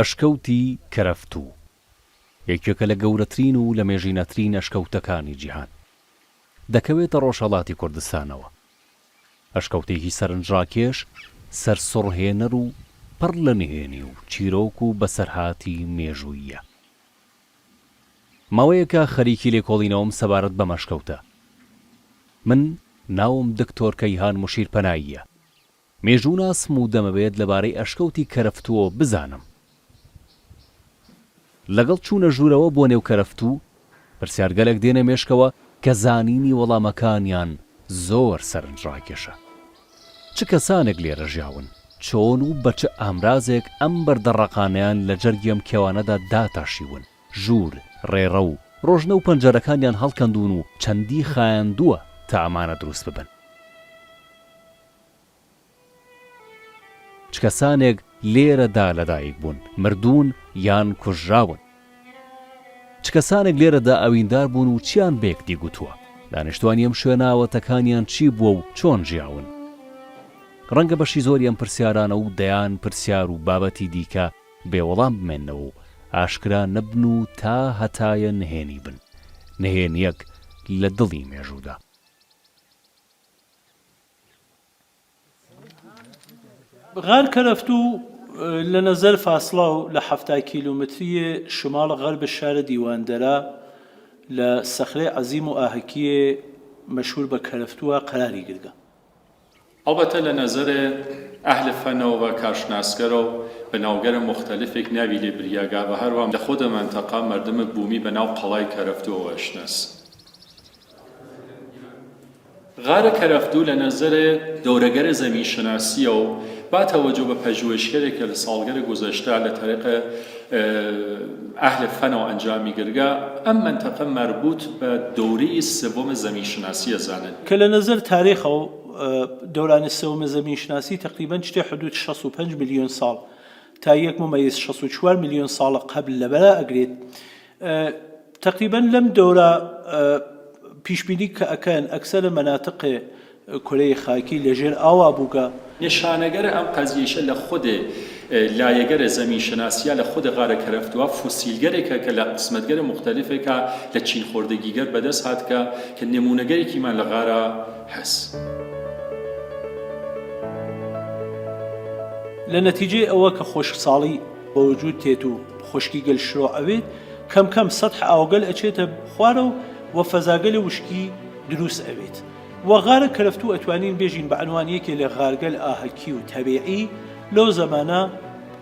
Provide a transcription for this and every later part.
ئەشکەوتی کەرەفتوو یەکێکە لە گەورەترین و لە مێژینەترین ئەشکەوتەکانی جیهان دەکەوێتە ڕۆژهەڵاتی کوردستانەوە. ئەشکەوتێکی سەرنجڕاکێش، سەرسوڕهێنەر و پڕ لە نهێنی و چیرۆک و بەسەرهاتی مێژوویە. ماوەیەکە خەریکی لێکۆڵینەوەم سەبارەت بە مەشکەوتە. من ناوم دکتۆر کەیهان موشیرپەناییە. مێژوو ناسم و دەمەوێت لەبارەی ئەشکەوتی کەرەفتووە بزانم. لەگەڵ چوونە ژوورەوە بۆ نێو کەرەفتوو پرسیارگەلێک دێنە مێشکەوە کە زانینی وەڵامەکانیان زۆر سەرنجڕاکێشە. چ کەسانێک لێرە ژیاون، چۆن و بە چ ئامرازێک ئەم بەردەڕەقانەیان لە جەرگێم کێوانەدا داتاشیون، ژوور، ڕێڕە و ڕۆژنە و پەنجەرەکانیان هەڵکەندون و چەندی خایاندووە تا ئەمانە دروست ببن. چ کەسانێک لێرەدا لەدایک بوون، مردوون یان کوژراون. چ کەسانێک لێرەدا ئەویندار بوون و چیان بێک دیگوتووە. دانیشتوانی ئەم شوێناوەتەکانیان چی بووە و چۆن ژیاون. ڕەنگە بەشی زۆری ئەم پرسیارانە و دەیان پرسیار و بابەتی دیکە بێوەڵام بمێنەوە و ئاشکرا نەبن و تا هەتایە نهێنی بن، نهێنیەک لە دڵی مێژوودا. غار کەرەفتوو لە نەزەر فاصڵە و لە 70 کیلومتریە شمال غەرب شارە دیواندەرە لە سەخرەی عەزیم و ئاهەکیە مەشهور بە کەرەفتووە قەراری گرگە. ئەڵبەتە لە نەزەرێ ئەهل فەنەوە بە کارشناسکەرە و بەناوگەرە مختلفێک ناوی لێ بریاگا بە هەروەها لە خۆدە منتەقا مردمە بوومی بەناو قەڵای کەرەفتووەوە ئەشناس. غارە کەرەفتوو لە نەزەرێ دەورەگەرە زەمینشناسیە و با تەوەجۆ بە پژوهشگەرێکە لە ساڵگەرە گوزەشتا لە تەریقە ئەهل فەنەوە ئەنجامی گرگا ئەم منتەقە مربوط بە دەورەی سێوەمە زەمینشناسی ئەزانن کە لە نەزەر تاریخەوە دەورانی سێوەمە زەمینشناسی تقریباً شتێ حدود 65 ملیۆن ساڵ تا 1.64 ملیۆن ساڵە قبل لەبەرا ئەگرێت. تقریباً لەم دەورە پیشبینی کە ئەکەن ئەکسەرە مەناتقێ کورەی خاکی لەژێر ئاوا بووگە. نیشانەگەرە ئەم قەزیەشە لە خودێ لایەگەرە زەمینشناسیە لە خودە غارە کەرەفتووە فوسیلگەرێکە کە لە قسمەتگەرە مختلفێکە لە چین خۆردەگیگەر بەدەست هاتکە کە نمونەگەرێکیمان لە غارە هەس. لە نەتیجەی ئەوە کە خۆشکساڵی بە وجود تێت و خۆشکی گەل شڕۆ ئەوێت کەم کەم سەطح ئاوگەل ئەچێتە خوارە و فەزاگەلی وشکی دروست ئەوێت. وغارە کەرەفتوو ئەتوانین بێژین بە عنوانیەکێ لە غارگەل ئاهەکی و تەبیعی لەو زەمانە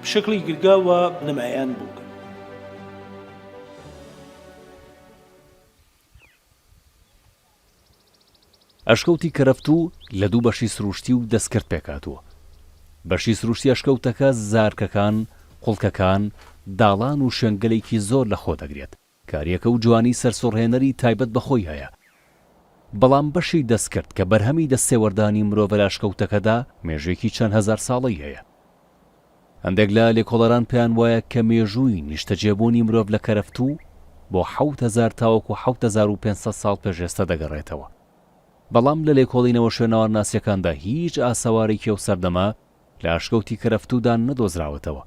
بشکلی گرگاوە نمایان بوو. ئەشکەوتی کەرەفتوو لە دوو بەشی سروشتی و دەستکرد پێکاتوە. بەشی سروشتی ئەشکەوتەکە زارکەکان، قوڵکەکان، داڵان و شەنگەلێکی زۆر لە خۆ دەگرێت. کاریەکە و جوانی سەرسوڕهێنەری تایبەت بەخۆی هەیە. بەڵام بەشی دەستکرد کە بەرهەمی دەستێوەردانی مرۆڤ لە ئەشکەوتەکەدا مێژوێکی چەند هەزار ساڵی هەیە. هەندێک لە لێکۆڵەران پێیان وایە کە مێژووی نیشتەجێبوونی مرۆڤ لە کەرەفتوو بۆ 7000 تاوەکو 7500 ساڵ پێش ئێستا دەگەڕێتەوە. بەڵام لە لێکۆڵینەوە شوێنەوارناسیەکاندا هیچ ئاسەوارێکی ئەو سەردەما لە ئەشکەوتی کەرەفتوودا نەدۆزراوەتەوە.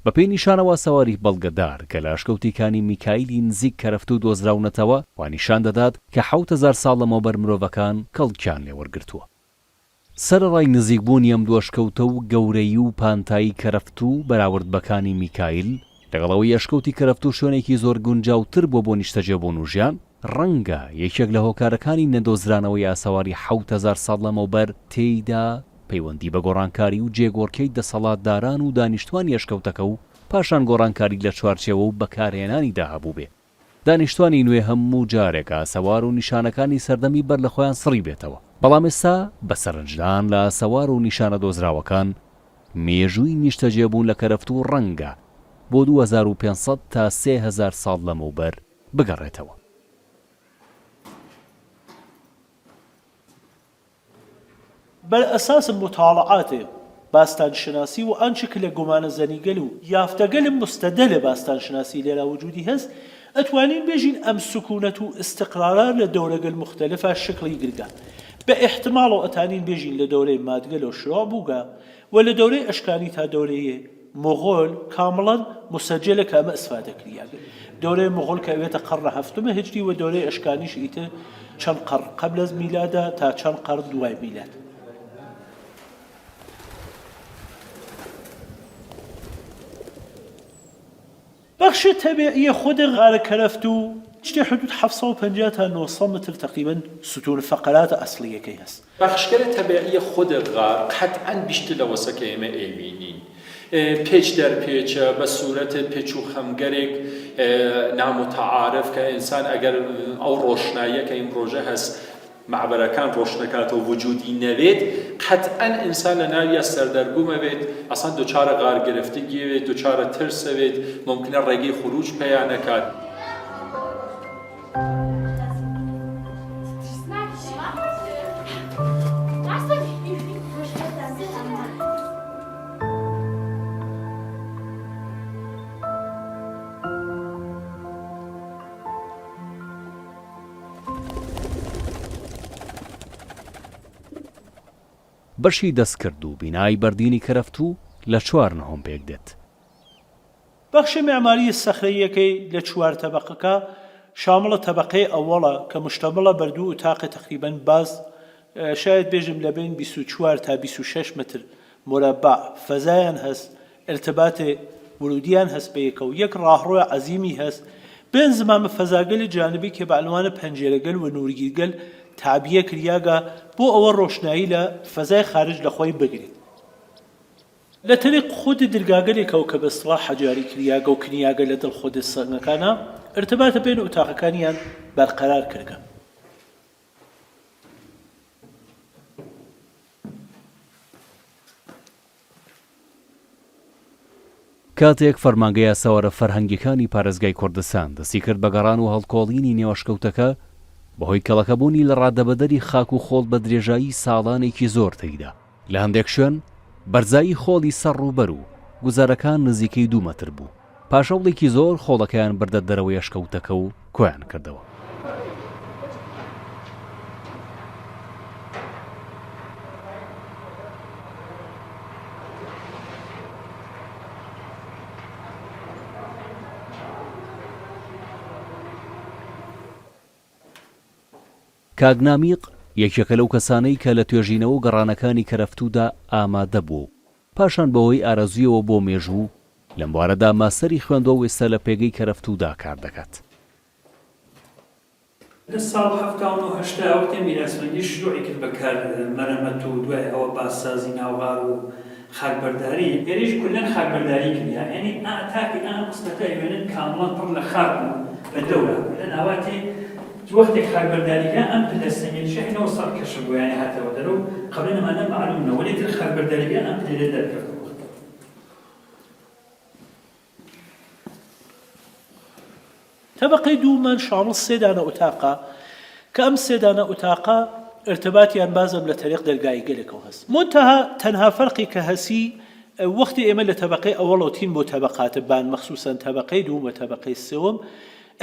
بە پێی نیشانەوە سەواری بەڵگەدار کە لە ئەشکەوتیکانی میکایلی نزیک کەرەفتوو دۆزراونەتەوە وا نیشان دەدات کە 7000 ساڵ لەمەوبەر مرۆڤەکان کەڵکیان لێوەرگرتووە. سەرڕای نزیکبوونی ئەم دوو ئەشکەوتە و گەورەی و پانتایی کەرەفتوو بەراوردبەکانی میکایل لەگەڵەوەی ئەشکەوتی کەرەفتوو شوێنێکی زۆر گونجاوتر بۆ نیشتەجێبوون و ژیان ڕەنگە یەکێک لە هۆکارەکانی نەدۆزرانەوەی ئاسەواری 7000 ساڵ لەمەوبەر تێیدا پەیوەندی بە گۆڕانکاری و جێگۆڕکەی دەسەڵاتداران و دانیشتوانی ئەشکەوتەکە و پاشان گۆڕانکاری لە چوارچێوە و بەکارهێنانی داهەبوو بێ. دانیشتوانی نوێ هەموو جارێکە سەوار و نیشانەکانی سەردەمی بەر لە خۆیان سڕی بێتەوە. بەڵام ئێستا بە سەرنجدان لە سەوار و نیشانە دۆزراوەکان مێژووی نیشتەجێبوون لە کەرەفتوو ڕەنگە بۆ 2500 تا 3000 ساڵ لەمەوبەر بگەڕێتەوە. بەرئەساس مطالعاتێ باستانشناسی و ئەنچە کە لە گومانە زەنیگەل و یافتەگەل مستەدە لە باستانشناسی لێرا وجودی هەست ئەتوانین بێژین ئەم سکوونەت و ئستقرارە لە دەورەگەل مختلفە شکلی گرگان بە احتمال و ئەتانین بێژین لە دەورەی مادگەل و شڕا بووگە و لە دەورەی ئەشکانی تا دەورەیە مۆغۆل کامڵەن مسەجلە کە ئەمە ئیسفادە کریاگەن. دەورەی مۆغۆل کە ئەوێتە قەڕە هەفتمە هجری و دەورەی ئەشکانیش ئیتر چەند قەڕ قەبل از میلادە تا چەند قەڕ دوای میلاد. بخش طبيعي خود غار كرفتو تشتي حدود 750 تا 900 متر تقريبا ستون فقرات أصلية كي هست. بخشگر طبيعي خود غار قطعا بیشتر لوسکه ما ایمینین. پیچ در پیچ به صورت پیچ و خمگرک نامتعارف که انسان اگر او روشنایی که این پروژه هست معبرکان روشنکات و وجودی نوید قطعا انسان لناوی سردرگم بید اصلا دوچار غار گرفتگی بید دوچار ترس بید ممکنه رگی خروج پیانه کرد. بەشی دەستکرد و بینای بەردینی کەرەفتوو لە 4 نهۆم پێک دێت. بەخشی معماری سەخرەیەکەی لە 4 تەبەقەکە شامڵە تەبەقەی ئەوەڵە کە مشتەمڵە بەردوو ئوتاقی تقریباً باز شاید بێژم لە بین 24 تا 26 متر مربع فەزایان هەست ارتباطی ورودیان هەست بە یەکە و یەک ڕاهڕۆی عەزیمی هەست بێن زمامە فەزاگەلی جانبی کە بە عنوانە پەنجێرەگەل و نورگیرگەل تعبیە کریاگە بۆ ئەوە ڕۆشنایی لە فەزای خارج لە خۆی بگرێت. لە طریق خود دلگاگەلێکەوە کە بە ئیسڵاح حەجاری کریاگە و کنیاگە لە دڵ خۆدە سەنگەکانە ارتباطە بین ئوتاقەکانیان بەرقەرار کردگە. کاتێک فەرمانگەیە سەوارە فەرهەنگیەکانی پارێزگای کوردستان دەستی کرد بە گەڕان و هەڵکۆڵینی نێوەشکەوتەکە بەهۆی کەڵەکەبوونی لە ڕادەبەدەری خاک و خۆڵ بە درێژایی ساڵانێکی زۆر تێیدا. لە هەندێک شوێن بەرزایی خۆڵی سەر ڕووبەر و گوزارەکان نزیکەی 2 مەتر بوو. پاشەوڵێکی زۆر خۆڵەکەیان بردە دەرەوەی ئەشکەوتەکە و کۆیان کردەوە. کاگنامیق یەکێکە لەو کەسانەی کە لە توێژینەوە و گەڕانەکانی کەرەفتوودا ئامادە بوو پاشان بەوەی ئارەزویەوە بۆ مێژوو لەم بوارەدا ماستەری خوێندەوە و ئێستا لە پێگەی کەرەفتوودا کار دەکات. لە ساڵ 1970 وەختێ میراسبەندی شروعی کرد بەکار مەرەمەت و دوای ئەوە باسازی ناوغار و خاکبەرداری ئێرەش کولەن خاکبەرداری کردیا یعنی تاکی ئەم قسمەتە ئێوێنن کامڵەن پڕ لە خاک بوو بە دەورە لە ناواتێ وەختێک خاکبەرداریکە ئەم پلەستەنگێنیشە هێنەوە سەڵ کەشە بوو یعنی هاتەوە دەرە و قەبلە نەمانە معلوم نەوە لێتر خاکبەرداریکە ئەم پلێرە دەرکەوتەوە. طبقەی دوومان شامڵ 3 دانە ئوتاقە کە ئەم 3 دانە ئوتاقە ارتباطیان بازم لە طریق دەرگای گەلێکەوە هەست. منتەها تەنها فەرقی کە هەسی وەختی ئێمە لە طبقەی ئەوەڵەوتین بۆ طبقاتە بان مەخسوسەن طبقەی دووم و طبقەی سێوم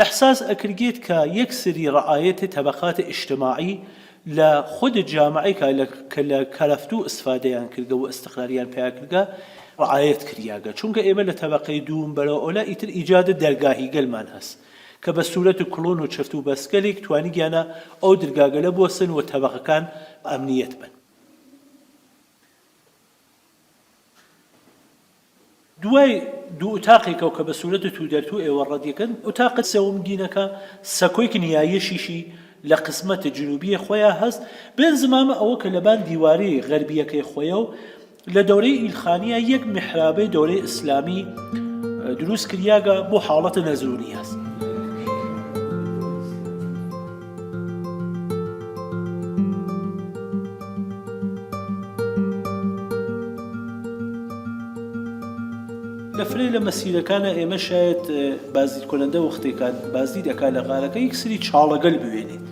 إحساس أكرجيت كيكسري رعاية طبقات اجتماعي لخد الجامعي كلفتو استفاديان كرجا واستقلاليان بياكرجا رعاية كرياجا چونك إيمل طبقة دوم بلا أولا إتر إيجاد درجاهي قلمان هس كبسورة كلون وشفتو بسكليك تواني جانا أو درجاجا لبوسن وطبقة كان أمنية بن دوای دوو ئوتاقێکەوە کە بە سوورەت و تودەرتو ئێوە ڕەدیەکەن ئوتاقت سەوم دینەکە سەکۆی نیایە شیشی لە قسمەتە جنوبیە خۆیان هەست بێن زمامە ئەوە کە لەبان دیوارەی غەربیەکەی خۆیە و لە دەورەی ئیلخانیە یەک میحرابەی دەورەی ئیسلامی دروست کریاگە بۆ حاڵەتە نەزرونی هەست. لە فرێ لە مەسیرەکانە ئێمە شاید بازدید کۆنەندە وەختێکات بازدید دەکات لە غارەکە یەک سری چاڵەگەل بوێنێت.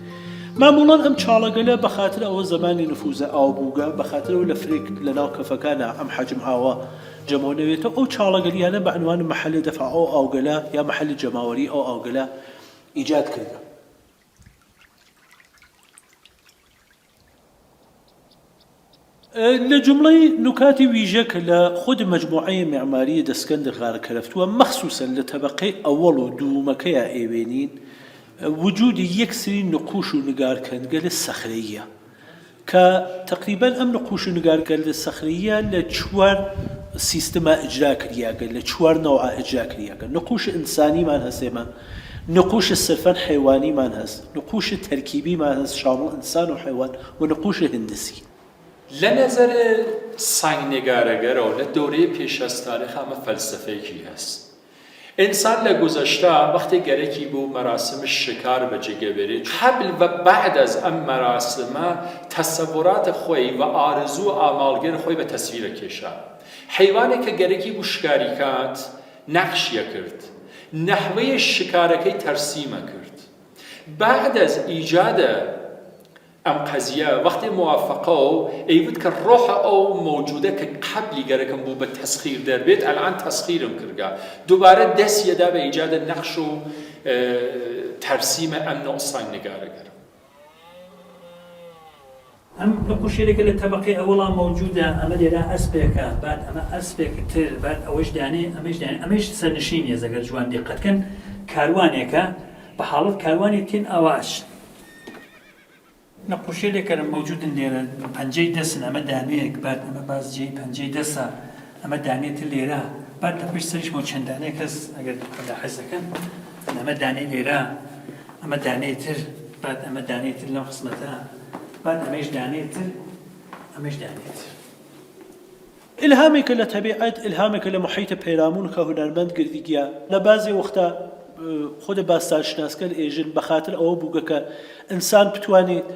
معموڵان ئەم چاڵەگەلە بەخاتر ئەوە زمانی نفوزە ئاو بووگە بەخاترەوە لە فرێک لە ناو کەفەکانە ئەم حەجم ئاوە جەمەونەوێتەوە ئەو چاڵەگەلیانە بە عنوان محەلی دەفع ئەو ئاوگەلە یا محەلی جەماوەری ئەو ئاوگەلە ئیجاد کردە. لە جمڵەی نکاتی ویژە کە لە خود مەجموعەی معماری دەسکەندە غارەکەرەفتووە مەخسووسن لە تەبەقەی ئەوەڵ و دوومەکەیە ئێوێنین وجودی یەک سری نقوش و نگارکردنگەلە سەخرەیە کە تقریبان ئەم نقوش و نگارکردنگەلە سەخرەیە لە 4 سیستەما ئیجرا کریاگە لە 4 نەوع ئیجرا کریاگە. نقوش ئینسانیمان هەسێمە، نقوش صرفاً حیوانیمان هەست، نقوش تەرکیبیمان هەست شامل ئینسان و حیوان و نقوش هندسی. لە نەزەر سنگنێگارەگەرەوە لە دەورەی پێشەستانێک ئەمە فەلسفەیەکی هەست. ئینسان لە گوزەشتا وەختی گەرەکی بۆ مەراسم شکار بەجێگەبێرێت قبل و بعد از ئەم مەراسمە تەسەووراتە خۆی و ئارزوو و ئاماڵگەر خۆی بە تەسویرە کێشا. حیوانێک کە گەرەکی بۆ شکاری کات نەخشیە کرد، نەحوەی شکارەکەی تەرسیمە کرد. بعد از ئیجادە ئەم قەزیە وەختی موافقە و ئەیوت کە ڕۆحە ئەو مەوجودە کە قبلی گەرەکەم بوو بە تەسخیر دەربێت ئەلان تەسخیرم کردگا دووبارە دەستیەدا بە ئیجادە نەخش و تەرسیمە ئەم نەوع سنگنێگارەگەر. ئەم نەقوشێکە لە تەبەقەی ئەوڵا مەوجودە ئەمە لێرە ئەسپێکە بعد ئەمە ئەسپێک تر بعد ئەوەش دانێ ئەمەش دانێ ئەمەش سەرنشینیە زەگەر جوان دقەتکەن کاروانێکە بە حاڵەت کاروانی تین ئاواش نەقوشێکە مەوجودن لێرە پەنجەی دەسن ئەمە دانەیەک بعد ئەمە بازجێی پەنجەی دەسە ئەمە دانێتر لێرە بعد لە پشت سەریش بۆ چەند دانەیە کەس ئەگەر حەز دەکەن ئەمە دانەی لێرە ئەمە دانەیتر بعد ئەمە دانێتر لەم قسمەتە بعد ئەمەش دانێتر ئەمەش دانێتر. ئیلهامێکە لە تەبیعەت ئیلهامێکە لە محیتە پەیرامون کە هونەرمەند گردیگیە لە بازی وەختە خۆدە باستانشناسکە ئێژن بەخاتر ئەوە بووگە کە ئینسان بتوانێت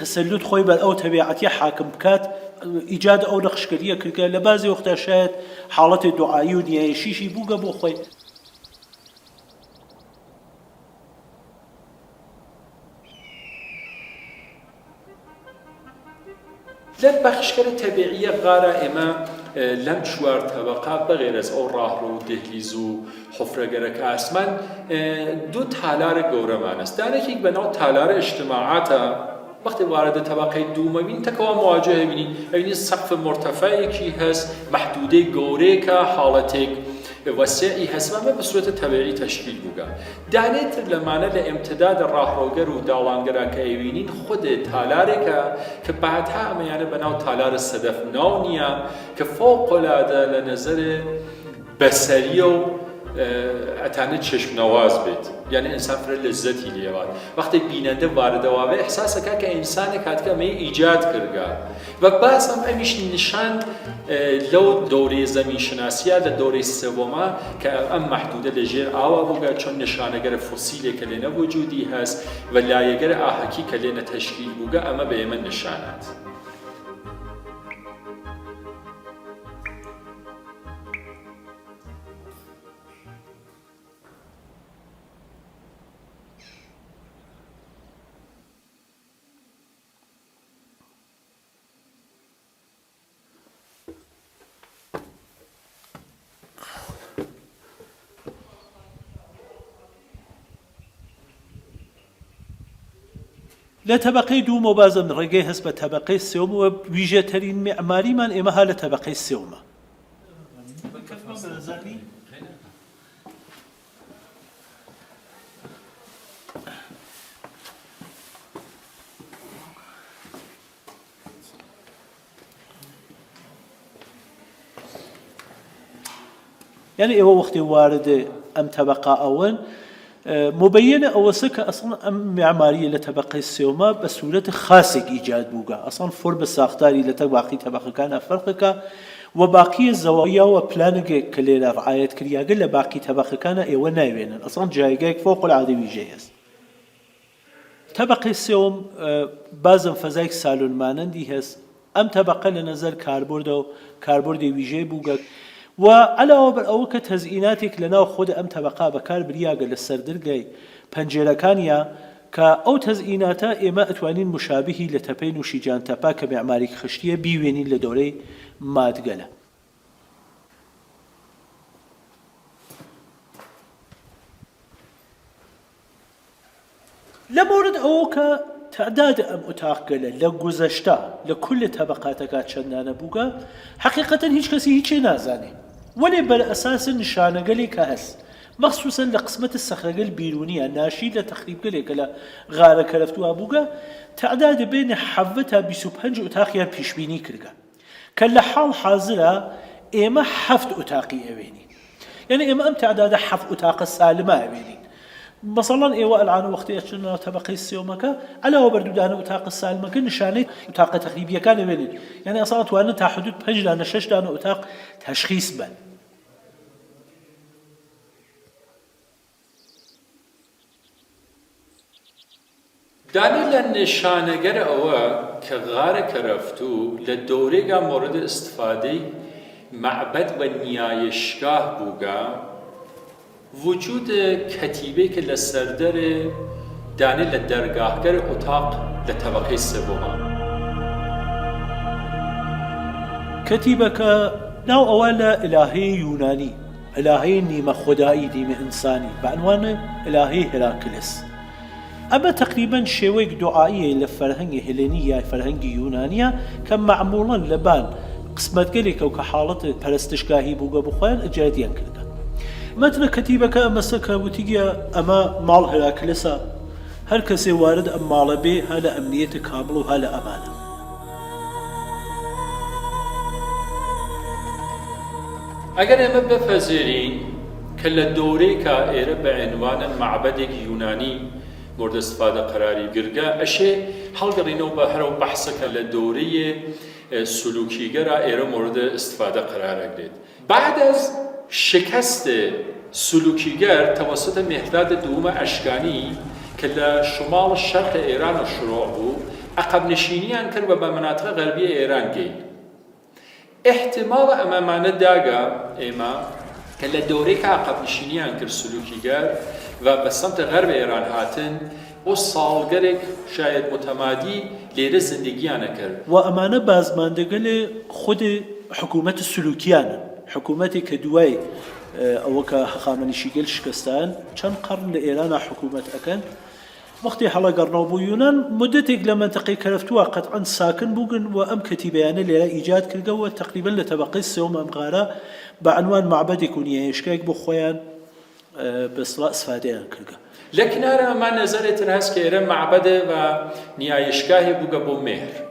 تەسەلوت خۆی بەر ئەو تەبیعەتی حاکم بکات ئیجاد ئەو نەخشکەریە کردگە لە بازی وەختە شاید حاڵەتی دوعایی و نیایشیشی بووگە بۆ خۆی. لە بەخشکەرە تەبیعیە غارە ئێمە لەم 4 تەبەقە بەغێر ئەز ئەو ڕاهڕۆ و دهلیز و حفرەگەرەکە ئاسمان 2 تالارە گەورەمان هەست. دانێکێک بەناو تالارە ئیجتیماعاتە وەختی واردە تەبەقەی دوومەبین تەکەوە مواجهە بینی ئەوینی سەقف مرتەفەیەکی هەست مەحدودەی گەورەیەکە حاڵەتێک وەسیعی هەسمەمە بە سوێتە تەبیعی تەشکیل بووگە. دانێتر لەمانە لە ئیمتداد ڕاهڕۆگەر و داڵانگەرە کە ئەوینین خودێ تالارێکە کە بعدها ئەمەیانە بەناو تالارە سەدەف ناو نییە کە فۆقۆلادە لە نەزەر بەسەریە و ئەتانە چشمنەواز بێت یعنی ئینسان فرە لەزەتی لێوات وەختی بینەندە واردەوابێ ئەحساسەکە کە ئینسانێک هاتکە ئەمەی ئیجاد کردگا و باز ئەم ئەمیش نیشاند لەو دەورەی زەمینشناسیە لە دەورەی سێوەما کە ئەم مەحدودە لەژێر ئاوا بووگە چۆن نیشانەگەرە فۆسیلێکە لێنە وجودی هەست و لایەگەرە ئاهەکی کە لێنە تەشکیل بووگە ئەمە بە ئێمە نیشانات. لە تەبەقەی دوومە بازم ڕێگەی هەست بە تەبەقەی سێومەوە ویژەترین معماریمان ئێمە ها لە تەبەقەی سێومە. یعنی ئێوە وەختی واردە ئەم تەبەقە ئەوەن مبينة أوسك أصلا أم معمارية لطبقة السيومة بصورة خاصة إيجاد بوغا أصلا فرم ساختاري لطبقة طبقة كان فرقك وباقي الزوايا وبلانك كليلا رعاية كريا قل باقي طبقة كان إيوه نايوين أصلا جايقاك فوق العادي جيس طبقة السيوم بازم فزايك سالون مانندي هس أم طبقة لنظر كاربورد ويجي بوغا وعلى أوك تزئيناتك لنا خود أم طبقة بكار برياق للسردرقاي پنجيركانيا كأو تزئيناتا إما أتوانين مشابهي لتبين وشيجان تبا كمعماريك خشتية بيوينين لدوري مادقلة لمورد أوك تعداد أم أتاقلة لقزشتا لكل طبقاتك شنانا بوغا حقيقة هيج كسي هيج نازاني ولي بالأساس نشانة قلي كهس مخصوصا لقسمة الصخرة البيرونية ناشي لتخريب قلي كلا غارة كلفتوها بوغا تعداد بين حفتها بسبهنج أتاقيا بيشبيني كرقا كلا حال حاضرة إما حفت أتاقي أويني يعني إما أم تعداد حفت أتاق السالمة أويني مثلا ايوا الان وقت اشنا طبقه السيومكا على وبردو دانا اتاق السالمكا نشانه اتاق تقريبيه كان بين يعني اصلا وانا تا حدود 5 دانا 6 دانا اتاق تشخيص بن داني لنشانگر أو كغار كرفتو لدوريغا مورد استفادي معبد والنيايشگاه بوغا وجود كتيبه که لسردر دانه لدرگاهگر اتاق لطبقه سوما كتيبة ناو أولا إلهي يوناني إلهي نيمة خدائي نيمة إنساني بعنوان إلهي هراكلس أما تقريبا شويك دعائية لفرهنج هلينية فرهنج يونانية كان معمولا لبان قسمت قليك وكحالة پرستشگاهي بوغا بخوان إجاديا كردا متن كتيبك أما سكا وتيجي أما مال هراكلسا هر كسي وارد أم مال بي هلا أمنية كامل وهلا أمانة اگر اما بپذیرین که لدوره که ایره به عنوان معبد یونانی مورد استفاده قراری گرگه اشه حلقرینو به هر بحث که لدوره سلوکیگر ایره مورد استفاده قرار گرید بعد از شکست سلوکیگر توسط مهرداد دوم اشکانی که لشمال شرق ایران شروع بود عقب نشینی کرد و به مناطق غربی ایران گید احتمال امامانه داغا اما که لدوره که عقب نشینی کرد سلوکیگر و به سمت غرب ایران هاتن و سالگرک شاید متمادی لیره زندگیانه کرد و امانه بازماندگل خود حکومت سلوکیانه حکومتی که دوای او که هخامنشی گل شکستان چند قرن لإيران حکومت اکن وقتی حالا قرنوا بو يونان مدتك لمنطقه كرفتوها قطعا ساكن بوغن وام كتيبيان اللي ايجاد كرقوا تقريبا لتبقي السيوم ام غارة بعنوان معبد يكون يشكاك بخويان بصلاء سفاديان كرقا لكن أنا ما نزلت الناس كيرم معبد و نيايشكاهي بوغا بو مهر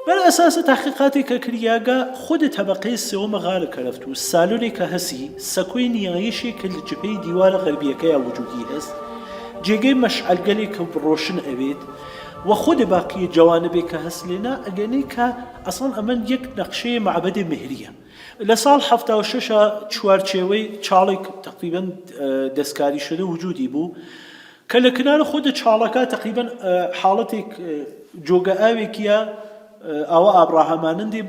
بالأساس تحقيقاتي ككرياغا خود طبقة السيوم غار كرفتو السالوني كهسي سكوي نيايشي كل جبهي ديوار غربية كيا وجودي هست جيجي مشعل قلي كبروشن أبيت وخود باقي جوانبي كهسلنا أجاني أصلا أمن يك نقشة معبد مهرية لسال حفظة وششة شوارشوي تشالك تقريبا دسكاري شده وجودي بو كالكنار خود تشالكا تقريبا حالتك جوجا آوي كيا أو أبراهامان دي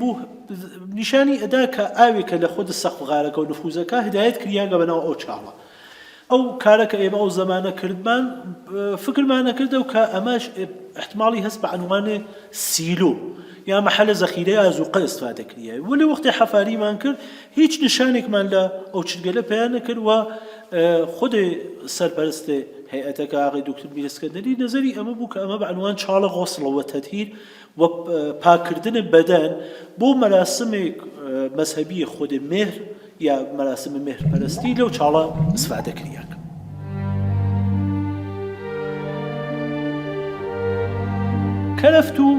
نشاني أداك آويك لخود السقف غارك ونفوزك هداية كرياغا بناو أو تشالا أو كارك إيما أو زمانة كردمان فكر معنا كرده وكا أماش احتمالي هسب عنوان سيلو يا محل ذخيرة أزوقة استفادة كريا ولي وقت حفاري ما نكر هيج نشانك من لا أو تشتغل بيان نكر وخد سرپرست هيئتك آقای دکتر میراسکندری نظری اما بو که اما بعنوان چال غسل و تطهیر و پاکردن بدن بو مراسم مذهبی خود مهر یا مراسم مهر پرستی لو چالا استفاده کریاک کەرەفت و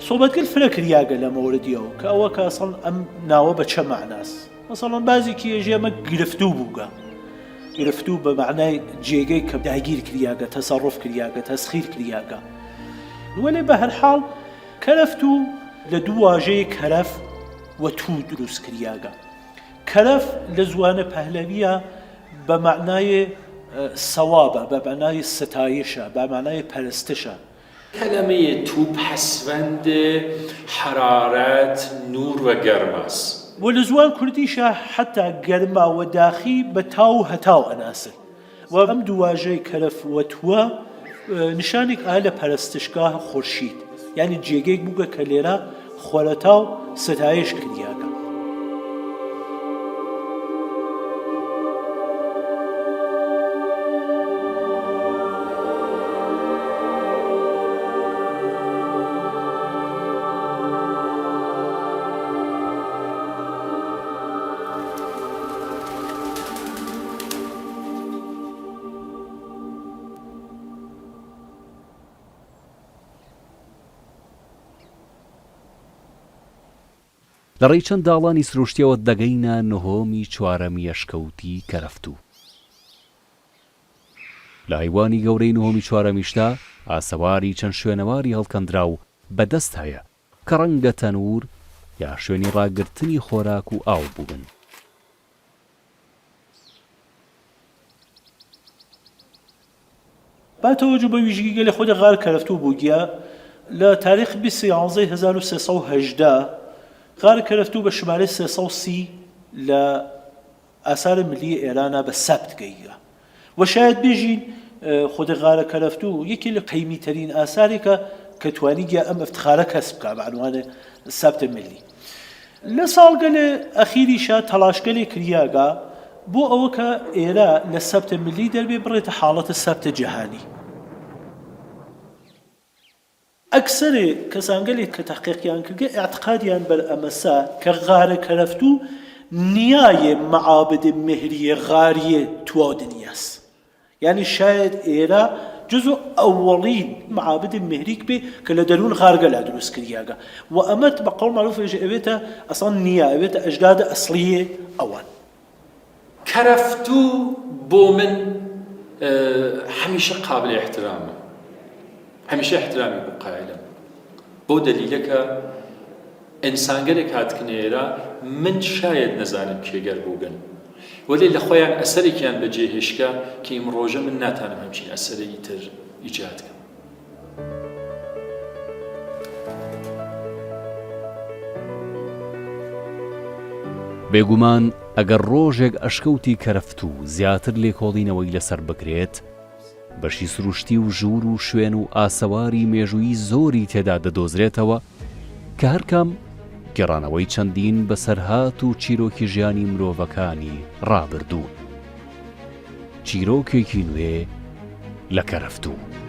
سۆبەتگەل فرە کریاگە لە مەوردیەوە کە ئەوە کە ئەسڵ ئەم ناوە بە چە معناس مەسەڵەن بازێکی ێژێ ئەمە گرفتوو بووگە گرفتوو بە معنای جێگەی کە داگیر کریاگە تەسەڕف کریاگە تەسخیر کریاگە وەلێ بە هەر حاڵ کەرەفت و لە دوو واژەیە کەرەف و تو دروست کریاگە کەرەف لە زوانە پەهلەویە بە معنای سەوابە بە معنای ستایشە بە معنای پەرستشە کلمه تو پسوند حرارت نور و گرم است و لە زوان کوردیشە حتا گەرما و داخی بە تاو هەتاو ئەناسن و ئەم دوو واژەی کەرەف و تووە نیشانێک ئا لە پەرستشگاه خورشید یعنی جێگەیەک بووگە کە لێرە خۆرەتاو ستایش کریاگە لە ڕێی چەند داڵانی سروشتیەوە دەگەینە نهۆمی چوارەمی ئەشکەوتی کەرەفتوو لە هەیوانی گەورەی نهۆمی چوارەمیشدا ئاسەواری چەند شوێنەواری هەڵکەندرا و بەدەست هەیە کە ڕەنگە تەنور یا شوێنی ڕاگرتنی خۆراک و ئاو بوون با تەوەجو بە ویژگیگە لە خۆی غار کەرەفتوو بووگیە لە تاریخ 1318 غار کەرەفتوو بە شمارەی 330 لە ئاسارە ملی ئێرانە بە سەبت گەیگە و شاید بێژین خۆی غارە کەرەفتوو یەکی لە قەیمیترین ئاسارێکە کە توانیگە ئەم ئەفتخارە کەسب بکە بە عنوانە سەبتە ملی لە ساڵگەلێ ئەخیریشە تەڵاشگەلێ کریاگە بۆ ئەوە کە ئێرە لە سەبتە ملی دەربێ بڕێتە حاڵەتە سەبتە جیهانی ئەکسەرێ کەسانگەلێک کە تەحقیقیان کردگە ئاعتقادیان بەر ئەمەسا کە غارە کەرەفتوو نیایە مەعابدە مهریە غاریە تواو دنیاس یعنی شاید ئێرە جزء ئەوەڵین معابد مهریک بێ کە لە دەروون غارگەلا دروست کریاگە و ئەمەت بە قەول معروفێژە ئەوێتە ئەسڵان نییە ئەوێتە ئەجدادە ئەسڵیە ئەوان کەرەفتوو بۆ من هەمیشە قابل احترامە هەمیشە احترامی بۆ قایلم بۆ دەلیلەکە ئینسانگەرێک هاتکنێرە من شاید نەزانم کێگەر بووگەن وەلێ لە خۆیان ئەسەرێکیان بەجێهێشکە کە ئیمڕۆژە من ناتانم هەمچین ئەسەرێکی تر ئیجاد کەم بێگومان ئەگەر ڕۆژێک ئەشکەوتی کەرەفتوو زیاتر لێکۆڵینەوەی لەسەر بکرێت بەشی سروشتی و ژوور و شوێن و ئاسەواری مێژووی زۆری تێدا دەدۆزرێتەوە کە هەرکەم گێڕانەوەی چەندین بەسەرهات و چیرۆکی ژیانی مرۆڤەکانی ڕابردوون چیرۆکێکی نوێ لە کەرەفتوو